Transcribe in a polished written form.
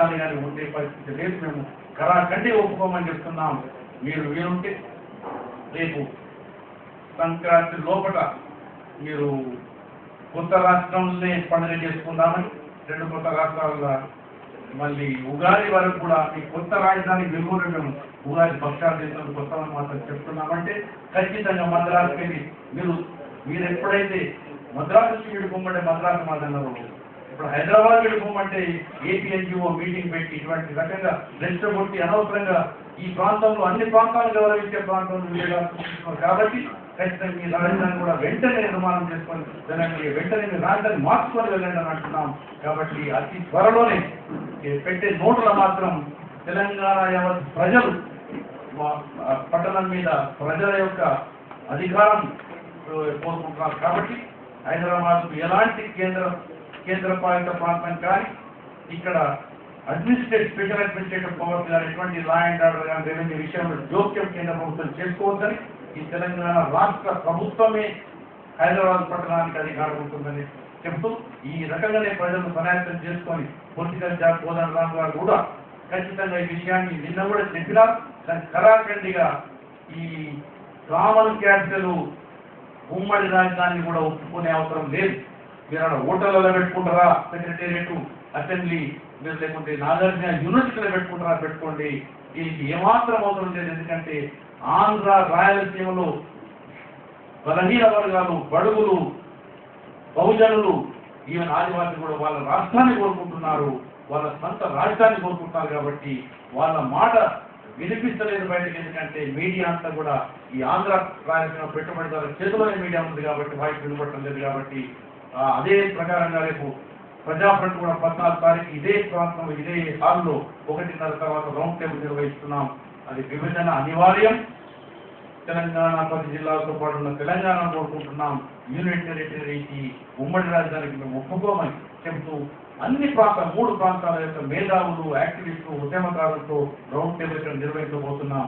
రాజధాని కానీ ఉండే పరిస్థితి లేదు. మేము కరాఖండి ఒప్పుకోమని చెప్తున్నాం. మీరు వీరుంటే రేపు సంక్రాంతి లోపల మీరు కొత్త రాష్ట్రంలోనే పండుగ చేసుకుందామని, రెండు కొత్త రాష్ట్రాల మళ్ళీ ఉగాది వరకు కూడా ఈ కొత్త రాజధాని వెలుగులో మేము ఉగాది పక్షాలు చేసినందుకు కొత్తమని మాత్రం చెప్తున్నామంటే ఖచ్చితంగా మద్రాసుకి వెళ్ళి మీరు ఎప్పుడైతే మద్రాసు నుంచి విడిపోమంటే మద్రాసు మాదన్నారు, ఇప్పుడు హైదరాబాద్ విడిపోమంటే ఏపీఎన్జిఓ మీటింగ్ పెట్టి ఇటువంటి రకంగా రెచ్చగొట్టి అనవసరంగా ఈ ప్రాంతంలో అన్ని ప్రాంతాలు గౌరవించే ప్రాంతంలో కాబట్టి ఖచ్చితంగా ఈ రాజధాని కూడా వెంటనే నిర్మాణం చేసుకొని తెలంగాణ వెంటనే మీ రాజధాని మార్చుకొని వెళ్ళండి అని అంటున్నాం. కాబట్టి అతి త్వరలోనే పెట్టే నోట్ల మాత్రం తెలంగాణ యావత్ ప్రజలు పట్టణం మీద ప్రజల యొక్క అధికారం కోరుకుంటున్నారు. కాబట్టి హైదరాబాద్ ఎలాంటి కేంద్రపాలిత ప్రాంతం కానీ ఇక్కడ స్పెషల్ అడ్మినిస్ట్రేటివ్ పవర్స్ కానీ ఎటువంటి లా అండ్ ఆర్డర్ కానీ రెవెన్యూ విషయంలో జోక్యం కేంద్ర ప్రభుత్వం చేసుకోవద్దని, ఈ తెలంగాణ రాష్ట్ర ప్రభుత్వమే హైదరాబాద్ పట్టణానికి అధికారం ఉంటుందని చెబుతూ ఈ రకంగానే ప్రజలను సనాయత్తం చేసుకొని పొలిటికల్ జాబ్ కోదండ రామ్ గారు కూడా ఖచ్చితంగా ఈ విషయాన్ని నిన్న కూడా చెప్పినారు. దాని కరాఖండిగా ఈ కామన్ క్యాపిటల్ ఉమ్మడి రాజధానిని కూడా ఒప్పుకునే అవసరం లేదు. మీరు అక్కడ హోటళ్లలో పెట్టుకుంటారా, సెక్రటేరియట్ అసెంబ్లీ మీరు లేకుంటే నాగార్జున యూనివర్సిటీలో పెట్టుకుంటారా పెట్టుకోండి, దీనికి ఏమాత్రం అవసరం లేదు. ఎందుకంటే ఆంధ్ర రాయలసీమలో బలహీన వర్గాలు, బడుగులు, బహుజనులు, ఈవెన్ ఆదివాసీ కూడా వాళ్ళ రాష్ట్రాన్ని కోరుకుంటున్నారు, వాళ్ళ సొంత రాష్ట్రాన్ని కోరుకుంటున్నారు. కాబట్టి వాళ్ళ మాట వినిపిస్తలేదు బయటకు. ఎందుకంటే మీడియా అంతా కూడా ఈ ఆంధ్ర రాయలసీమ పెట్టుబడిదారుల చేతిలోనే మీడియా ఉంది కాబట్టి వాయిస్ వినపడటం లేదు. కాబట్టి అదే ప్రకారంగా రేపు ప్రజాఫ్రంట్ కూడా 14 తారీఖు ఇదే ప్రాంతంలో ఇదే హాల్లో 1:30 తర్వాత రౌండ్ టేబుల్ నిర్వహిస్తున్నాం. అది విభజన అనివార్యం. తెలంగాణ 10 జిల్లాలతో పాటు ఉన్న తెలంగాణ కోరుకుంటున్నాం. యూనియన్ టెరిటరీకి ఉమ్మడి రాజధానికి మేము ఒప్పుకోమని చెబుతూ అన్ని ప్రాంతాలు 3 ప్రాంతాల యొక్క మేధావులు, యాక్టివిస్టులు, ఉద్యమకారులతో రౌండ్ టేబుల్ ఇక్కడ నిర్వహించబోతున్నాం.